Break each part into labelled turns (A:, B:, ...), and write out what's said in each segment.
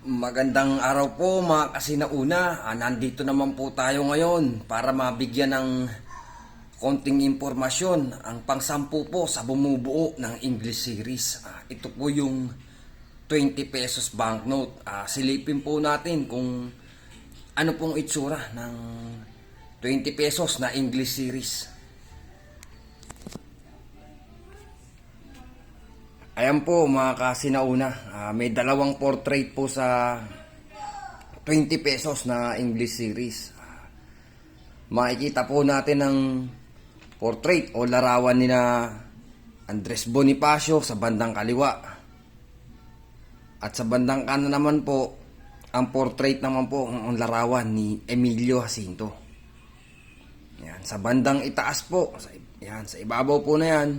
A: Magandang araw po mga kasinauna. Nandito naman po tayo ngayon para mabigyan ng konting impormasyon ang pangsampu po sa bumubuo ng English series. Ito po yung 20 pesos banknote. Silipin po natin kung ano pong itsura ng 20 pesos na English series. Ayan po mga kasinauna, may dalawang portrait po sa 20 pesos na English series. Makikita po natin ang portrait o larawan ni na Andres Bonifacio sa bandang kaliwa. At sa bandang kanan naman po, ang portrait naman po ang larawan ni Emilio Jacinto. Yan, sa bandang itaas po, yan, sa ibabaw po na yan,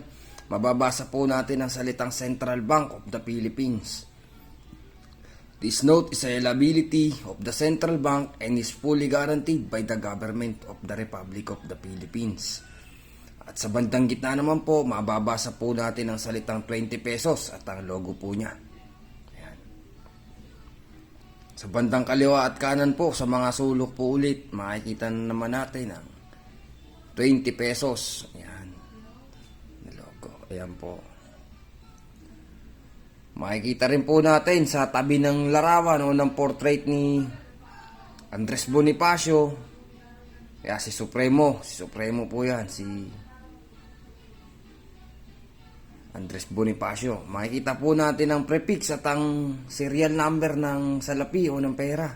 A: mababasa po natin ang salitang Central Bank of the Philippines. This note is a liability of the Central Bank and is fully guaranteed by the government of the Republic of the Philippines. At sa bandang gitna naman po, mababasa po natin ang salitang 20 pesos at ang logo po niya. Ayan. Sa bandang kaliwa at kanan po, sa mga sulok po ulit, makikita naman natin ang 20 pesos. Ayan. Ayan po. Makikita rin po natin sa tabi ng larawan o ng portrait ni Andres Bonifacio. Kaya si Supremo po yan, si Andres Bonifacio. Makikita po natin ang prefix at ang serial number ng salapi o ng pera.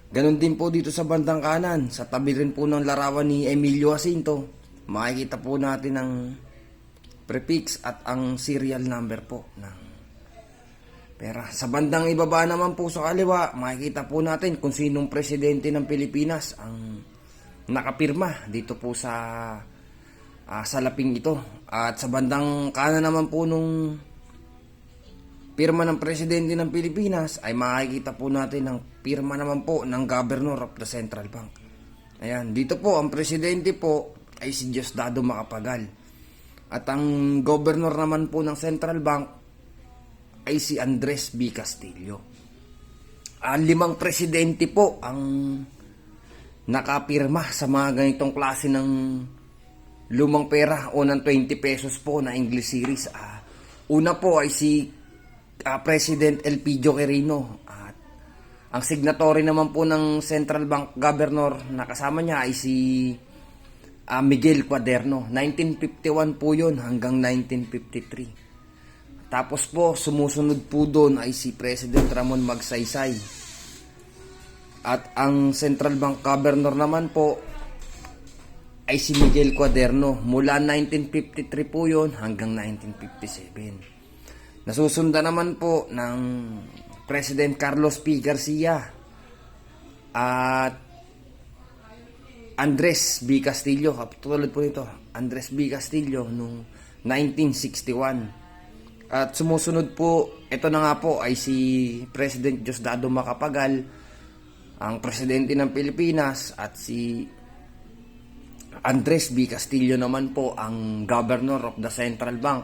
A: Ganon din po dito sa bandang kanan, sa tabi rin po ng larawan ni Emilio Jacinto. Makikita po natin ang prefix at ang serial number po ng pera. Sa bandang ibaba naman po sa kaliwa, makikita po natin kung sinong presidente ng Pilipinas ang nakapirma dito po sa salaping ito. At sa bandang kanan naman po nung pirma ng presidente ng Pilipinas ay makikita po natin ang pirma naman po ng Governor of the Central Bank. Ayan, dito po ang presidente po ay si Diosdado Macapagal. At ang governor naman po ng Central Bank ay si Andres B. Castillo. 5 presidente po ang nakapirma sa mga ganitong klase ng lumang pera o ng 20 pesos po na English series. Una po ay si President Elpidio Quirino. At ang signatory naman po ng Central Bank Governor na kasama niya ay si Miguel Cuaderno. 1951 po yun hanggang 1953. Tapos po, sumusunod po doon ay si President Ramon Magsaysay. At ang Central Bank Governor naman po ay si Miguel Cuaderno. Mula 1953 po yun hanggang 1957. Nasusunda naman po ng President Carlos P. Garcia at Andres B. Castillo, tulad po nito, Andres B. Castillo noong 1961. At sumusunod po, ito na nga po ay si President Diosdado Macapagal, ang presidente ng Pilipinas, at si Andres B. Castillo naman po ang Governor of the Central Bank.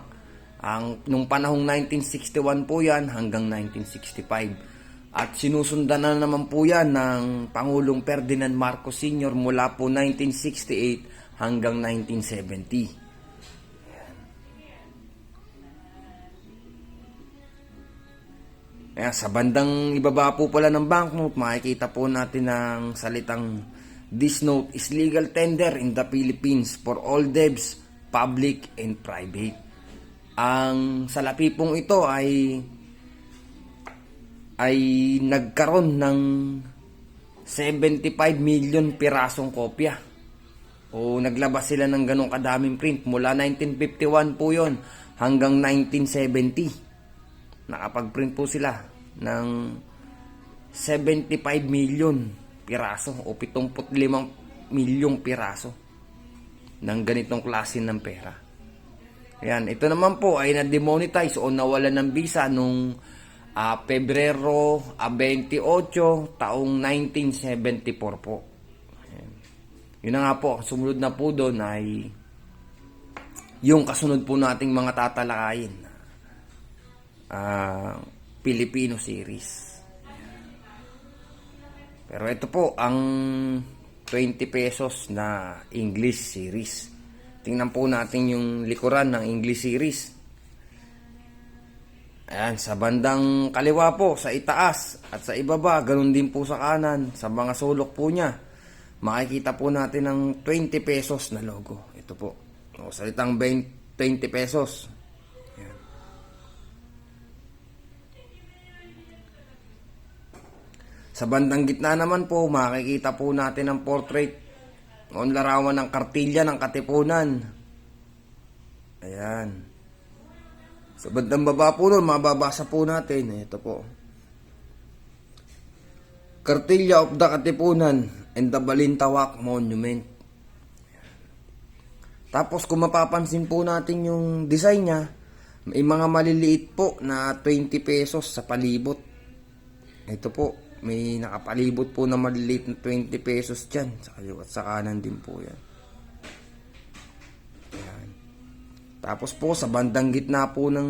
A: Nung panahong 1961 po yan hanggang 1965. At sinusundan na naman po yan ng Pangulong Ferdinand Marcos Sr. mula po 1968 hanggang 1970. Ayan, sa bandang ibaba po pala ng banknote, makikita po natin ang salitang "This note is legal tender in the Philippines for all debts, public and private." Ang salapi pong ito ay nagkaroon ng 75 million pirasong kopya. O naglabas sila ng ganong kadaming print. Mula 1951 po yon hanggang 1970. Nakapag-print po sila ng 75 million piraso o 75 milyong piraso ng ganitong klase ng pera. Ayan, ito naman po ay na-demonetize o nawalan ng visa nung Pebrero 28, taong 1974 po. Ayan. Yun na nga po, sumunod na po doon ay yung kasunod po nating mga tatalakayin. Filipino series. Pero ito po ang 20 pesos na English series. Tingnan po natin yung likuran ng English series. Ayan, sa bandang kaliwa po, sa itaas at sa ibaba, ganun din po sa kanan, sa mga sulok po niya. Makikita po natin ang 20 pesos na logo. Ito po. O, salitang 20 pesos. Ayan. Sa bandang gitna naman po, makikita po natin ang portrait o larawan ng kartilya ng Katipunan. Ayan. Sa bandang baba po nun, mababasa po natin. Ito po. Kartilya of the Katipunan and the Balintawak Monument. Tapos kung mapapansin po natin yung design niya, may mga maliliit po na 20 pesos sa palibot. Ito po, may nakapalibot po na maliliit na 20 pesos dyan. Sa kaliwa at sa kanan din po yan. Ayan. Tapos po sa bandang gitna po ng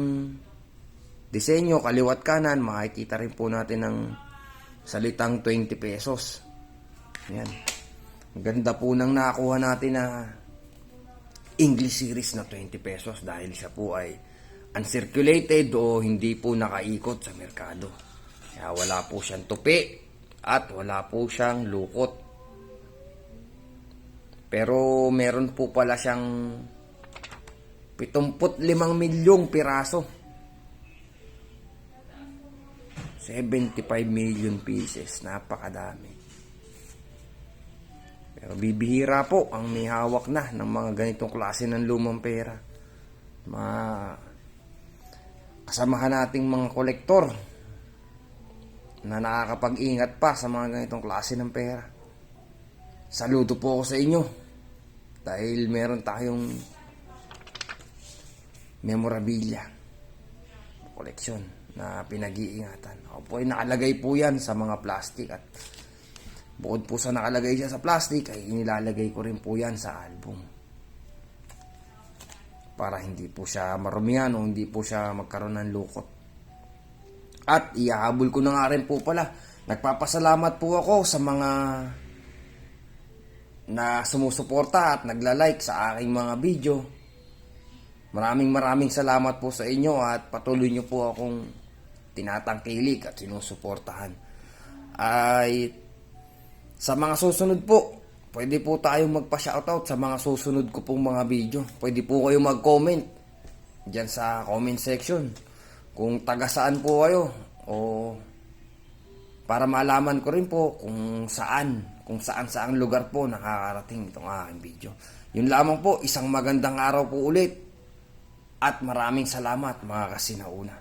A: disenyo, kaliwat kanan, makikita rin po natin ang salitang 20 pesos. Ayan. Ang ganda po nang nakakuha natin na English series na 20 pesos dahil siya po ay uncirculated o hindi po nakaikot sa merkado. Kaya wala po siyang tupi at wala po siyang lukot. Pero meron po pala siyang 75 milyong piraso. 75 million pieces. Napakadami. Pero bibihira po ang may hawak na ng mga ganitong klase ng lumang pera. Mga kasamahan nating mga kolektor na nakakapag-ingat pa sa mga ganitong klase ng pera. Saludo po ako sa inyo dahil meron tayong memorabilia koleksyon na pinag-iingatan. Ako po ay nakalagay po yan sa mga plastic at bukod po sa nakalagay siya sa plastic ay inilalagay ko rin po yan sa album para hindi po siya marumihan o hindi po siya magkaroon ng lukot. At ihahabol ko na nga rin po pala, nagpapasalamat po ako sa mga na sumusuporta at nagla-like sa aking mga video. Maraming salamat po sa inyo at patuloy nyo po akong tinatangkilik at sinusuportahan. Ay sa mga susunod po, pwede po tayong magpa-shoutout sa mga susunod ko pong mga video. Pwede po kayo mag-comment dyan sa comment section kung taga saan po kayo o para malaman ko rin po kung saan lugar po nakakarating itong aking video. Yun lamang po, isang magandang araw po ulit at maraming salamat mga kasinauna.